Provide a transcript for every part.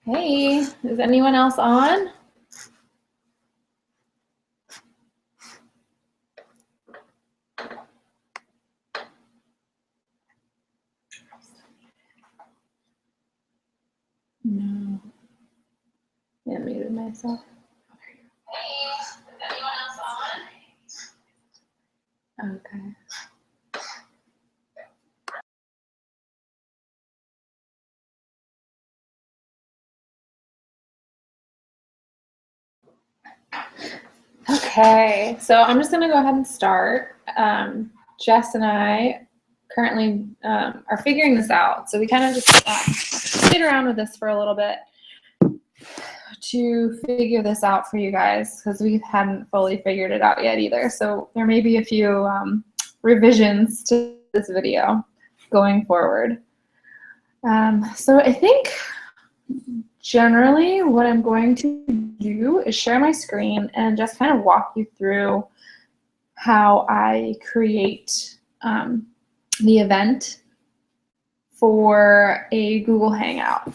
Hey, is anyone else on? No. I muted myself. Hey, is anyone else on? Okay. Okay, so I'm just gonna go ahead and start. Jess and I currently are figuring this out. So we kind of just played around with this for a little bit to figure this out for you guys because we hadn't fully figured it out yet either. So there may be a few revisions to this video going forward. So I think generally what I'm going to do is share my screen and just kind of walk you through how I create the event for a Google Hangout.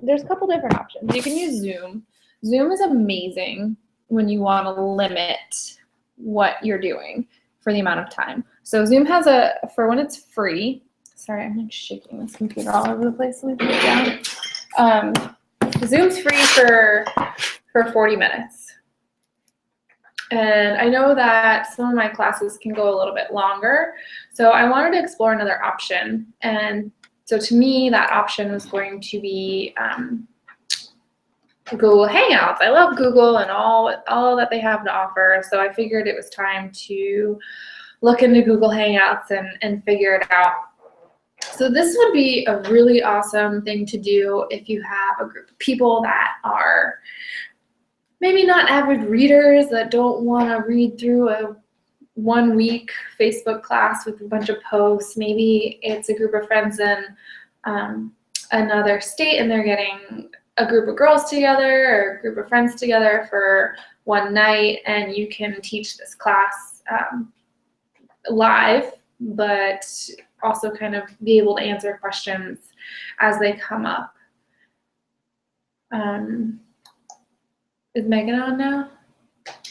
There's a couple different options. You can use Zoom. Zoom is amazing when you want to limit what you're doing for the amount of time. So Zoom has for when it's free, sorry, I'm like shaking this computer all over the place. Let me put it down. Zoom's free for 40 minutes. And I know that some of my classes can go a little bit longer. So I wanted to explore another option. And so to me, that option was going to be Google Hangouts. I love Google and all that they have to offer. So I figured it was time to look into Google Hangouts and figure it out. So this would be a really awesome thing to do if you have a group of people that are maybe not avid readers, that don't want to read through a 1 week Facebook class with a bunch of posts. Maybe it's a group of friends in another state and they're getting a group of girls together or a group of friends together for one night, and you can teach this class live, but also kind of be able to answer questions as they come up. Is Megan on now?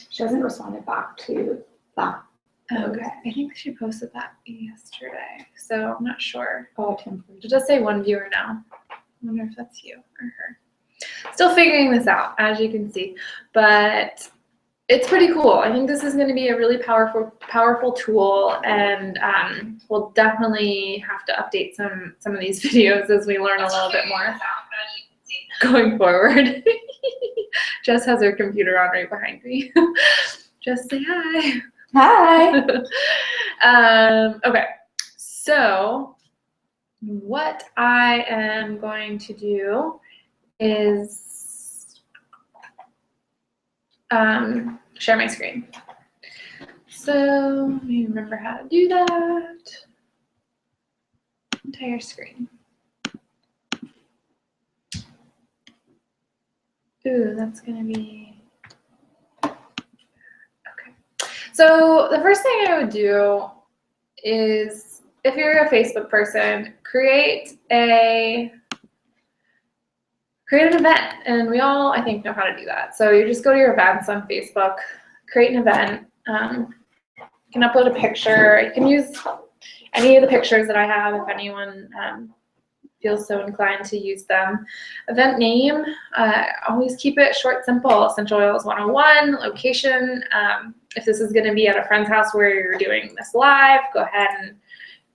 She hasn't responded back to that. Okay, I think she posted that yesterday, so I'm not sure. Oh, temporary. It does say one viewer now. I wonder if that's you or her. Still figuring this out, as you can see, but it's pretty cool. I think this is going to be a really powerful tool, and we'll definitely have to update some of these videos as we learn a little bit more going forward. Jess has her computer on right behind me. Just say hi. Hi. Okay, so what I am going to do is share my screen. So let me remember how to do that. Entire screen. Ooh, that's gonna be, okay. So the first thing I would do is, if you're a Facebook person, create an event. And we all, I think, know how to do that. So you just go to your events on Facebook, create an event. You can upload a picture. You can use any of the pictures that I have if anyone feels so inclined to use them. Event name, always keep it short, simple. Essential Oils 101, location. If this is going to be at a friend's house where you're doing this live, go ahead and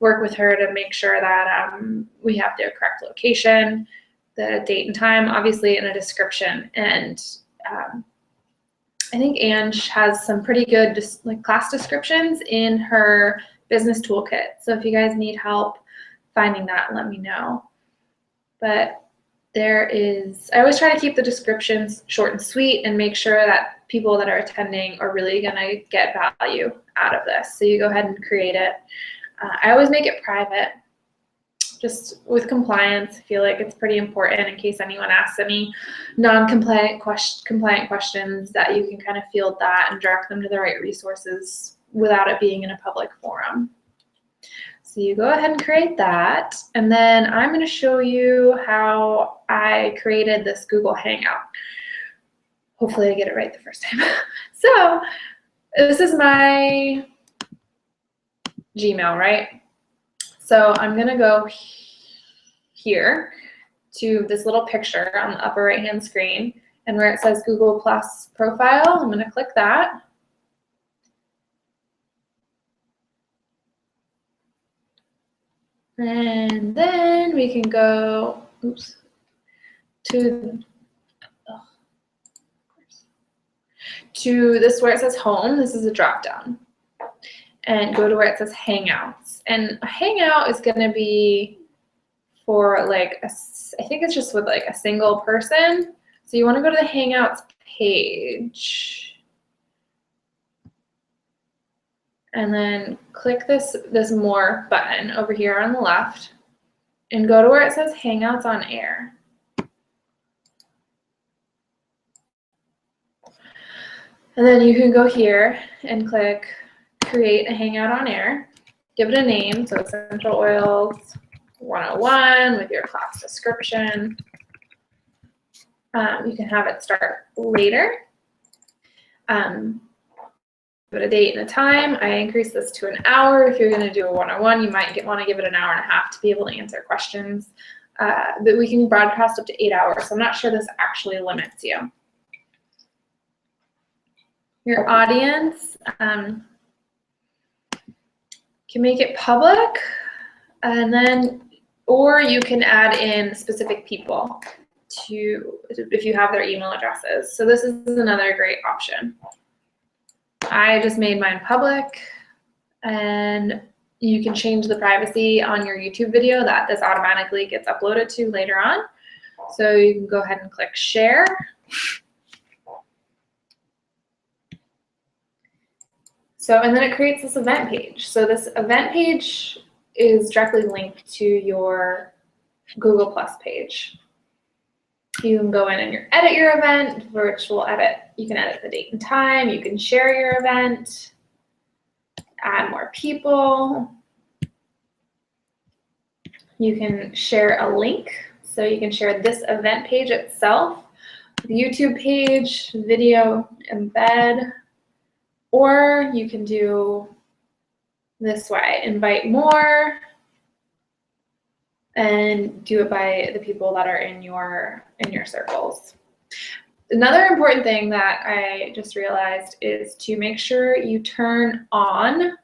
work with her to make sure that we have the correct location, the date and time, obviously, in a description. And I think Ange has some pretty good class descriptions in her business toolkit. So if you guys need help finding that, let me know. But I always try to keep the descriptions short and sweet and make sure that people that are attending are really gonna get value out of this. So you go ahead and create it. I always make it private, just with compliance. I feel like it's pretty important in case anyone asks any non-compliant compliant questions, that you can kind of field that and direct them to the right resources without it being in a public forum. So you go ahead and create that, and then I'm going to show you how I created this Google Hangout. Hopefully I get it right the first time. So this is my Gmail, right? So I'm going to go here to this little picture on the upper right-hand screen, and where it says Google Plus profile, I'm going to click that. And then we can go, oops, to this where it says home. This is a drop down. And go to where it says Hangouts. And a Hangout is going to be for like, I think it's just with like a single person. So you want to go to the Hangouts page. And then click this More button over here on the left. And go to where it says Hangouts on Air. And then you can go here and click Create a Hangout on Air. Give it a name, so Essential Oils 101 with your class description. You can have it start later. Give it a date and a time. I increased this to an hour. If you're going to do a 101, you might want to give it an hour and a half to be able to answer questions. But we can broadcast up to 8 hours, so I'm not sure this actually limits you. Your audience, can make it public, and then, or you can add in specific people if you have their email addresses. So this is another great option. I just made mine public, and you can change the privacy on your YouTube video that this automatically gets uploaded to later on. So you can go ahead and click share. So, and then it creates this event page. So this event page is directly linked to your Google Plus page. You can go in and edit your event, which will you can edit the date and time, you can share your event, add more people. You can share a link, so you can share this event page itself, the YouTube page, video, embed, or you can do this way, invite more, and do it by the people that are in your circles. Another important thing that I just realized is to make sure you turn on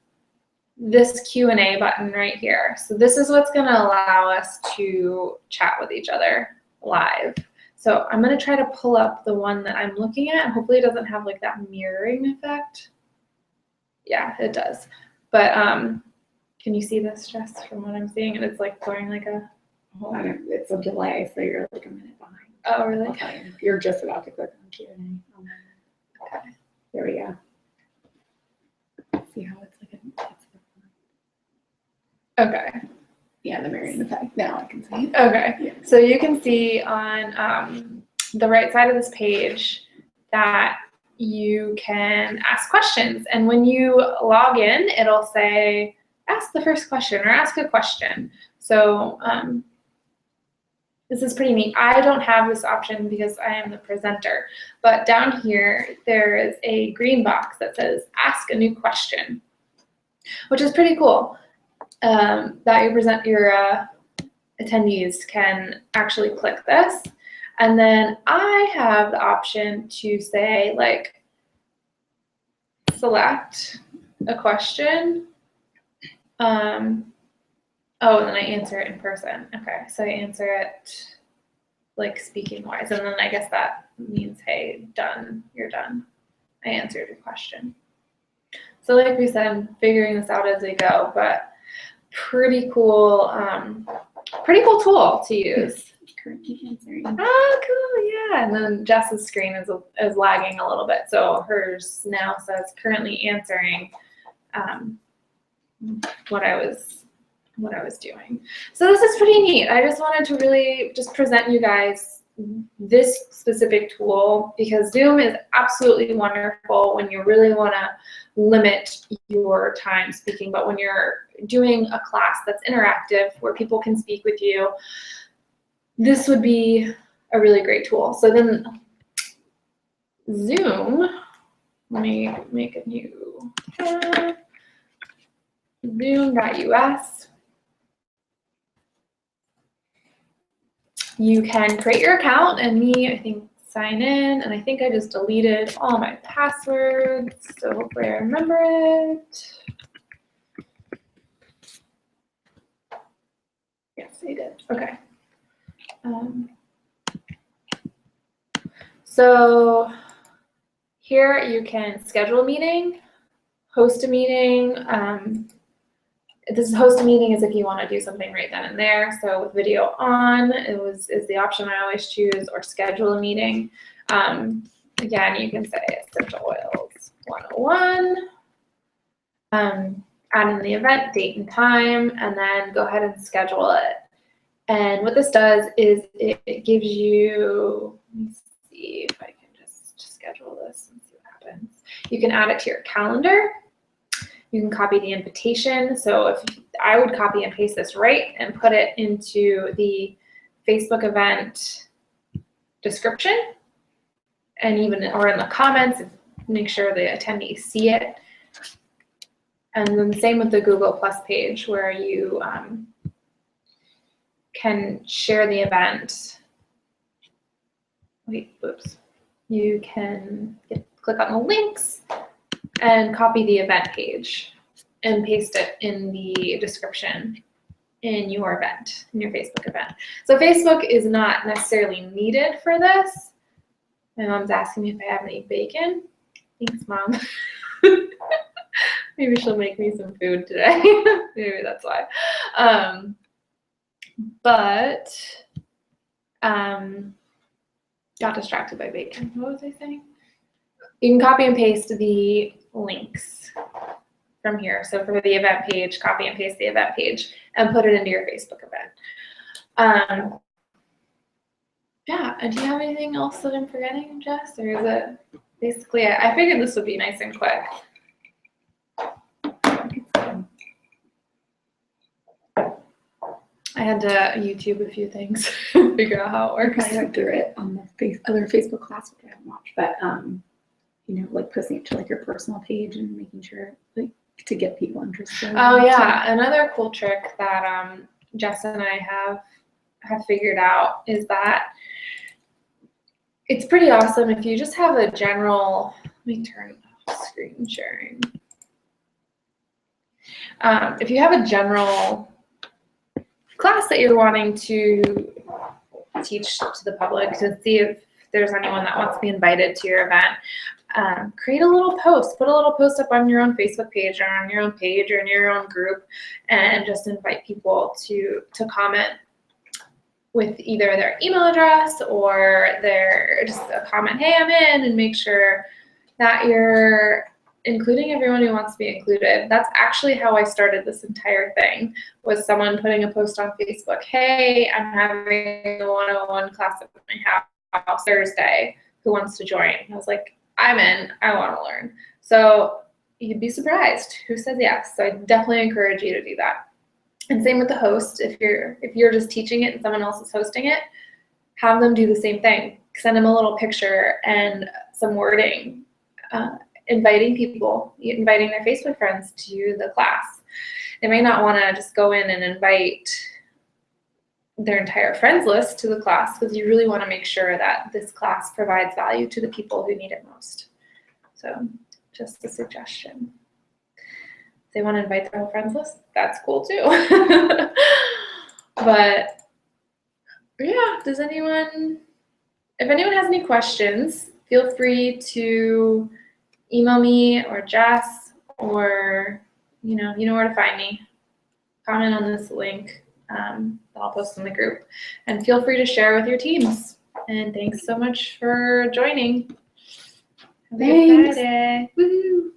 this Q&A button right here. So this is what's going to allow us to chat with each other live. So I'm going to try to pull up the one that I'm looking at. Hopefully it doesn't have like that mirroring effect. Yeah, it does. But can you see this, Jess, from what I'm seeing? And it's like going like a whole... It's a delay, so you're like a minute behind. Oh, really? Okay. You're just about to click on Q&A. Okay. There we go. See how it's like Okay. yeah, the mirroring effect. Now I can see it. Okay. Yeah. So you can see on the right side of this page that you can ask questions. And when you log in, it'll say, ask the first question or ask a question. So this is pretty neat. I don't have this option because I am the presenter, but down here, there is a green box that says, ask a new question, which is pretty cool. That your attendees can actually click this. And then I have the option to say, like, select a question. Oh, and then I answer it in person. Okay, so I answer it like speaking wise. And then I guess that means, hey, done, you're done. I answered your question. So like we said, I'm figuring this out as we go, but pretty cool tool to use. Currently answering. Oh, cool, yeah. And then Jess's screen is lagging a little bit. So hers now says currently answering what I was doing. So this is pretty neat. I just wanted to really just present you guys this specific tool, because Zoom is absolutely wonderful when you really want to limit your time speaking, but when you're doing a class that's interactive where people can speak with you, this would be a really great tool. So then Zoom, let me make a new tab, zoom.us. You can create your account and I think, sign in, and I think I just deleted all my passwords, so hopefully I remember it. Yes, I did. Okay. So here you can schedule a meeting, host a meeting. This host a meeting is if you want to do something right then and there. So with video on, is the option I always choose, or schedule a meeting. Again, you can say Essential Oils 101. Add in the event, date and time, and then go ahead and schedule it. And what this does is it gives you, let me see if I can just schedule this and see what happens. You can add it to your calendar. You can copy the invitation. So if I would copy and paste this right and put it into the Facebook event description, and even or in the comments, make sure the attendees see it. And then same with the Google Plus page, where you can share the event. You can click on the links and copy the event page and paste it in the description in your event, in your Facebook event. So Facebook is not necessarily needed for this. My mom's asking me if I have any bacon. Thanks, Mom. Maybe she'll make me some food today. Maybe that's why. Got distracted by bacon. What was I saying? You can copy and paste the links from here. So for the event page, copy and paste the event page and put it into your Facebook event. Yeah, and do you have anything else that I'm forgetting, Jess? Or is it basically it? I figured this would be nice and quick. I had to YouTube a few things, figure out how it works. I went through it on the other Facebook class, which I haven't watched, but you know, like posting it to like your personal page and making sure like to get people interested. Oh yeah, another cool trick that Jess and I have figured out is that it's pretty awesome if you just have a general. Let me turn off screen sharing. If you have a general class that you're wanting to teach to the public, to see if there's anyone that wants to be invited to your event, create a little post, put a little post up on your own Facebook page or on your own page or in your own group, and just invite people to comment with either their email address or their just a comment, hey, I'm in, and make sure that you're including everyone who wants to be included. That's actually how I started this entire thing, was someone putting a post on Facebook, hey, I'm having a 101 class at my house Thursday, who wants to join? And I was like, I'm in, I want to learn. So you'd be surprised who says yes. So I definitely encourage you to do that. And same with the host. If you're just teaching it and someone else is hosting it, have them do the same thing. Send them a little picture and some wording, inviting their Facebook friends to the class. They may not want to just go in and invite their entire friends list to the class, because you really want to make sure that this class provides value to the people who need it most. So just a suggestion. If they want to invite their whole friends list, that's cool too. But yeah, if anyone has any questions, feel free to email me or Jess, or you know where to find me. Comment on this link that I'll post in the group, and feel free to share with your teams. And thanks so much for joining. Have a good Friday. Woo-hoo.